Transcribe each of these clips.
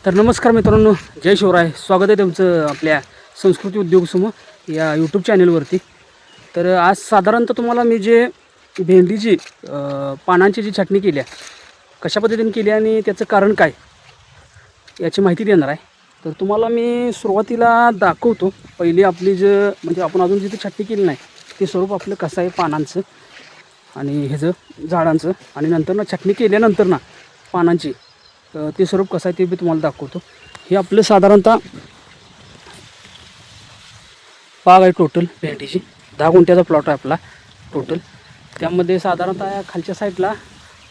तर नमस्कार मित्रांनो, जय शिवराय. स्वागत आहे तुमचं आपल्या संस्कृती उद्योग समूह या यूट्यूब चॅनलवरती. तर आज साधारणतः तुम्हाला मी जे भेंडीची पानांची जी छाटणी केली आहे, कशा पद्धतीने केली आणि त्याचं कारण काय याची माहिती देणार आहे. तर तुम्हाला मी सुरुवातीला दाखवतो. पहिली आपली म्हणजे आपण अजून जिथे छाटणी केली नाही ते स्वरूप आपलं कसं आहे पानांचं आणि ह्याचं झाडांचं, आणि नंतर ना छाटणी केल्यानंतर ना पानांची ते स्वरूप कसं आहे ते मी तुम्हाला दाखवतो. हे आपलं साधारणतः बाग आहे टोटल भेंडीची. 10 गुंठ्याचा प्लॉट आहे आपला टोटल. त्यामध्ये साधारणतः खालच्या साईडला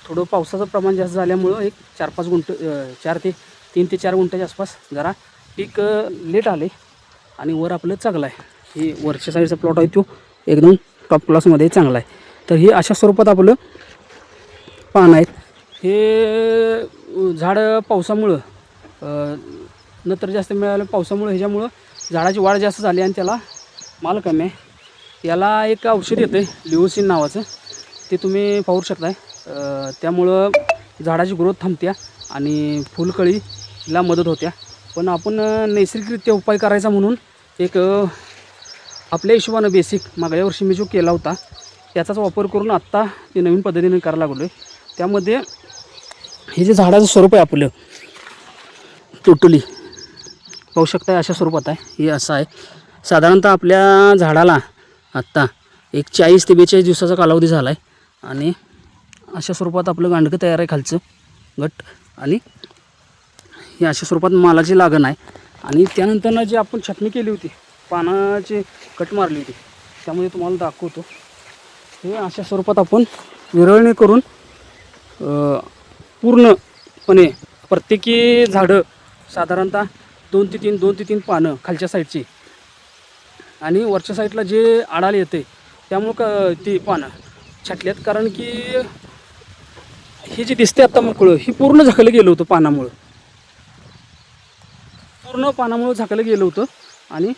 थोडं पावसाचं प्रमाण जास्त झाल्यामुळं एक 4-5 गुंठ 3 ते 4 गुंठ्याच्या आसपास जरा पीक लेट आले आणि वर आपलं चांगलं आहे. हे वरच्या साईडचा प्लॉट आहे तो एकदम टॉप क्लासमध्ये चांगला आहे. तर हे अशा स्वरूपात आपलं पान आहेत. हे झाड पावसामुळं नंतर जास्त मिळालं, पावसामुळं ह्याच्यामुळं झाडाची वाढ जास्त झाली आणि त्याला माल कमी आहे. याला एक औषध येतं आहे लिओसिन नावाचं, ते तुम्ही पाहू शकताय. त्यामुळं झाडाची ग्रोथ थांबत्या आणि फुलकळीला मदत होत्या. पण आपण नैसर्गिकरित्या उपाय करायचा म्हणून एक आपल्या हिशोबानं बेसिक मागल्या वर्षी मी जो केला होता त्याचाच वापर करून आत्ता ते नवीन पद्धतीने करायला लागलो आहे. त्यामध्ये हे जे झाडाचं स्वरूप आहे आपलं टोटली पाहू शकता अशा स्वरूपात आहे. हे असं आहे. साधारणतः आपल्या झाडाला आत्ता एक 40 ते 42 दिवसाचा कालावधी झाला आहे आणि अशा स्वरूपात आपलं गांडकं तयार आहे खालचं गट. आणि हे अशा स्वरूपात मालाची लागण आहे. आणि त्यानंतरनं जी आपण छाटणी केली होती, पानाची कट मारली होती, त्यामध्ये तुम्हाला दाखवतो. हे अशा स्वरूपात आपण विरळणी करून पूर्णपणे प्रत्येकी झाडं साधारणतः 2 ते 3 पानं खालच्या साईडची आणि वरच्या साईडला जे आडाला येते त्यामुळं ती पानं छाटल्यात. कारण की हे जे दिसते आता मोकळं, हे पूर्ण झाकलं गेलं होतं पानामुळं, पूर्ण पानामुळं झाकलं गेलं होतं. आणि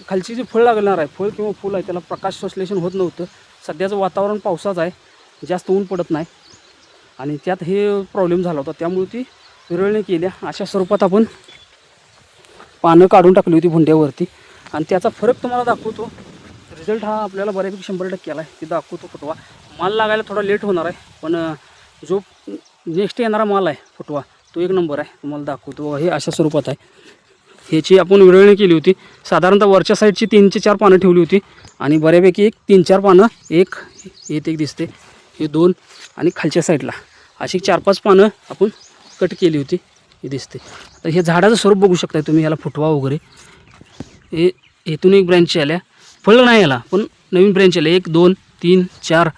खालची जी फळ लागणार आहे, फळ किंवा फूल आहे, त्याला प्रकाश संश्लेषण होत नव्हतं. सध्याचं वातावरण पावसाचं आहे, जास्त ऊन पडत नाही आणि त्यात हे प्रॉब्लेम झाला होता. त्यामुळे ती विरळणी केल्या. अशा स्वरूपात आपण पानं काढून टाकली होती भुंड्यावरती आणि त्याचा फरक तुम्हाला दाखवतो. रिझल्ट हा आपल्याला बऱ्यापैकी 100% आला आहे, ते दाखवतो. फुटवा माल लागायला थोडा लेट होणार आहे, पण जो नेक्स्ट येणारा माल आहे फुटवा तो एक नंबर आहे, तुम्हाला दाखवतो. हे अशा स्वरूपात आहे. ह्याची आपण विरळणी केली होती. साधारणतः वरच्या साईडची 3 ते 4 पानं ठेवली होती आणि बऱ्यापैकी एक 3-4 पानं, एक दिसते, हे 2 आणि खालच्या साईडला अशी 4-5 पानं आपण कट केली होती, हे दिसते. तर हे झाडाचं स्वरूप बघू शकताय तुम्ही. याला फुटवा वगैरे हे इथून एक ब्रँच आल्या, फळ नाही याला पण नवीन ब्रँच आल्या 1 2 3 4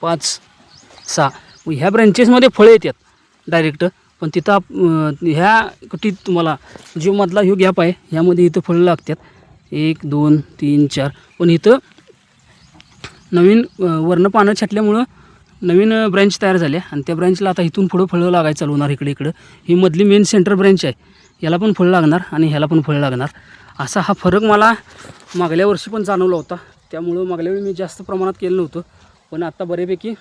5 6. ह्या ब्रँचेसमध्ये फळं येतात डायरेक्ट, पण तिथं ह्या कटीत तुम्हाला जो मधला ह्यो गॅप आहे ह्यामध्ये इथं फळं लागतात 1 2 3 4. पण इथं नवीन वर्ण पानं छाटल्यामुळं नवीन ब्रँच तयार झाल्या आणि त्या ब्रँचला आता इथून पुढं फळं लागायला चालू होणार. इकडं ही मधली मेन सेंटर ब्रँच आहे, याला पण फळं लागणार आणि ह्याला पण फळं लागणार. असा हा फरक मला मागल्या वर्षी पण जाणवला होता. त्यामुळं मागल्या वेळी मी जास्त प्रमाणात केलं नव्हतं, पण आता बऱ्यापैकी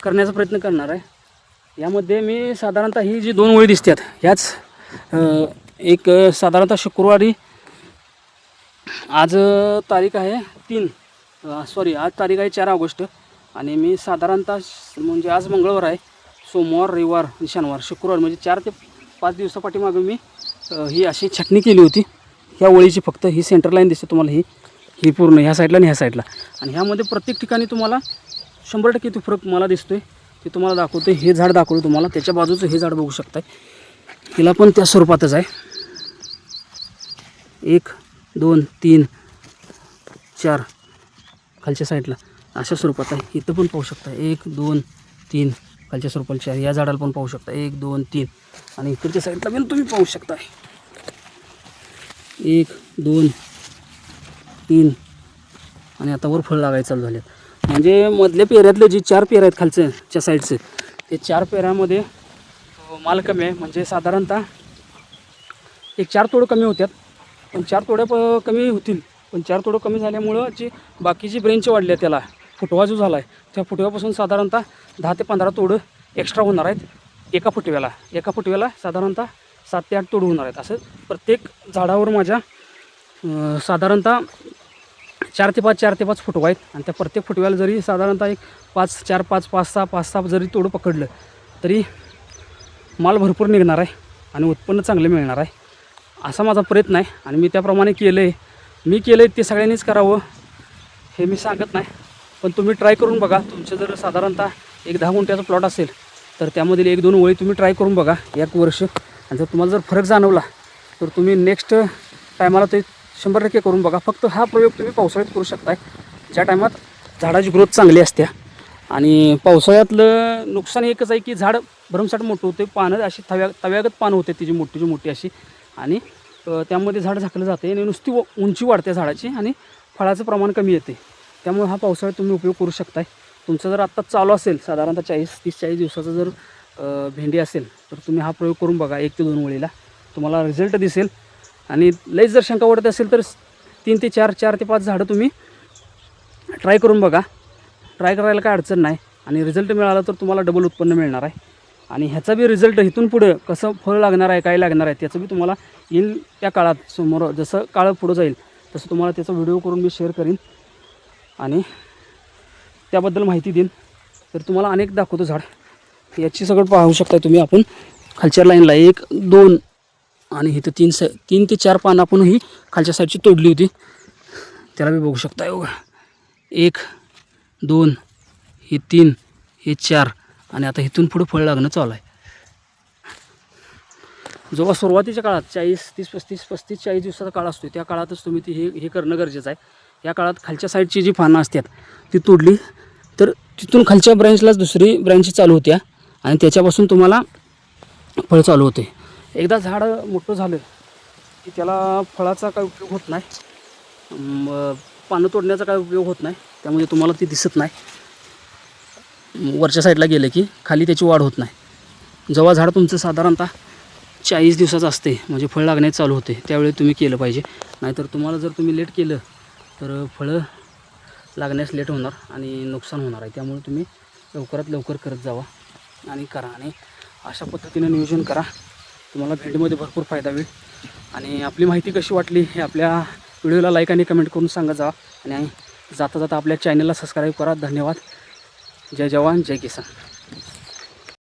करण्याचा प्रयत्न करणार आहे. यामध्ये मी साधारणतः ही जी 2 ओळी दिसतात ह्याच एक साधारणतः शुक्रवारी, आज तारीख आहे आज तारीख आहे 4 ऑगस्ट आणि मी साधारणतः म्हणजे आज मंगळवार आहे, सोमवार रविवार आणि शनिवार शुक्रवार म्हणजे 4 ते 5 दिवसापाठीमागे मी ही अशी छाटणी केली होती. ह्या ओळीची फक्त ही सेंटर लाईन दिसते तुम्हाला, ही पूर्ण ह्या साईडला आणि ह्या साईडला. आणि ह्यामध्ये प्रत्येक ठिकाणी तुम्हाला 100% तो फरक मला दिसतोय, ते तुम्हाला दाखवतो. हे झाड दाखवतो तुम्हाला, त्याच्या बाजूचं हे झाड बघू शकताय, हिला पण त्या स्वरूपातच आहे. 1 2 3 4 खालच्या साईडला अशा स्वरूपात आहे. इथं पण पाहू शकता 1 2 3 खालच्या स्वरूपाला 4. या झाडाला पण पाहू शकता 1 2 3 आणि इकडच्या साईडला पण तुम्ही पाहू शकता 1 2 3 आणि आता वर फळ लागायला चालू झाले. म्हणजे मधल्या पेऱ्यातले जे 4 पेऱ्या आहेत खालच्या साईडचे, ते 4 पेऱ्यामध्ये माल कमी आहे. म्हणजे साधारणतः एक 4 तोडं कमी होत्यात, पण 4 तोड्या कमी होतील, पण 4 तोडं कमी झाल्यामुळं जी बाकीची ब्रेंच वाढली आहे, त्याला फुटवा जो झाला आहे त्या फुटव्यापासून साधारणतः 10 ते 15 तोडं एक्स्ट्रा होणार आहेत. एका फुटव्याला साधारणतः 7 ते 8 तोड होणार आहेत. असं प्रत्येक झाडावर माझ्या साधारणतः 4 ते 5 फुटवा आहेत. आणि त्या प्रत्येक फुटव्याला जरी साधारणतः एक 4 5 5 6 जरी तोड पकडलं तरी माल भरपूर निघणार आहे आणि उत्पन्न चांगले मिळणार आहे. असा माझा प्रयत्न आहे आणि मी त्याप्रमाणे केलं आहे. मी केलं आहे ते सगळ्यांनीच करावं हे मी सांगत नाही, पण तुम्ही ट्राय करून बघा. तुमचं जर साधारणतः एक 10 गुंठ्याचा प्लॉट असेल तर त्यामधील 1-2 ओळी तुम्ही ट्राय करून बघा 1 वर्ष. आणि जर तुम्हाला जर फरक जाणवला तर तुम्ही नेक्स्ट टायमाला ते 100% करून बघा. फक्त हा प्रयोग तुम्ही पावसाळ्यात करू शकताय, ज्या टायमात झाडाची ग्रोथ चांगली असते. आणि पावसाळ्यातलं नुकसान एकच आहे की झाड भरमसाठ मोठं होते, पानं अशी तव्यागत पानं होते तिची मोठी अशी, आणि त्यामध्ये झाड झाकलं जाते आणि नुसती उंची वाढते झाडाची आणि फळाचं प्रमाण कमी येते. त्यामुळे हा पावसाळ्यात तुम्ही उपयोग करू शकताय. तुमचं जर आत्ताच चालू असेल साधारणतः 30-40 दिवसाचा जर भेंडी असेल तर तुम्ही हा प्रयोग करून बघा 1 ते 2 ओळीला, तुम्हाला रिझल्ट दिसेल. आणि लईच जर शंका वाटत असेल तर 3 ते 4 ते 5 झाडं तुम्ही ट्राय करून बघा. ट्राय करायला काय अडचण नाही आणि रिझल्ट मिळाला तर तुम्हाला डबल उत्पन्न मिळणार आहे. आणि ह्याचा बी रिझल्ट इथून पुढं कसं फळ लागणार आहे, काय लागणार आहे त्याचं बी तुम्हाला येईल त्या काळात. समोर जसं काळ पुढं जाईल तसं तुम्हाला त्याचा व्हिडिओ करून मी शेअर करीन आणि त्याबद्दल माहिती देईन. तर तुम्हाला अनेक दाखवतो झाड. याची सगळं पाहू शकता तुम्ही. आपण खालच्या लाईनला 1 2 आणि इथं 3 ते 4 पानं आपण ही खालच्या साईडची तोडली होती, त्याला बी बघू शकता. बघा 1 2 हे 3 हे 4 आणि आता इथून पुढं फळ लागणं चालू आहे. जेव्हा सुरुवातीच्या काळात 40 दिवसाचा काळ असतो त्या काळातच तुम्ही ती हे करणं गरजेचं आहे. या काळात खालच्या साईडची जी पानं असतात ती तोडली तर तिथून खालच्या ब्रँचलाच दुसरी ब्रँच चालू होत्या आणि त्याच्यापासून तुम्हाला फळ चालू होते. एकदा झाड मोठं झालं की त्याला फळाचा काय उपयोग होत नाही, पानं तोडण्याचा काय उपयोग होत नाही. त्यामुळे तुम्हाला ती दिसत नाही. वरच्या साईडला गेलं की खाली त्याची वाढ होत नाही. जेव्हा झाड तुमचं साधारणतः 40 दिवसाचं असते म्हणजे फळ लागण्यास चालू होते त्यावेळी तुम्ही केलं पाहिजे. नाहीतर तुम्हाला जर तुम्ही लेट केलं तर फळं लागण्यास लेट होणार आणि नुकसान होणार आहे. त्यामुळे तुम्ही लवकरात लवकर करत जावा आणि करा. आणि अशा पद्धतीने नियोजन करा, तुम्हाला भेंडीमध्ये भरपूर फायदा होईल. आणि आपली माहिती कशी वाटली हे आपल्या व्हिडिओला लाईक आणि कमेंट करून सांगत जावा. आणि जाता जाता आपल्या चॅनलला सबस्क्राईब करा. धन्यवाद. जय जवान जय किसान.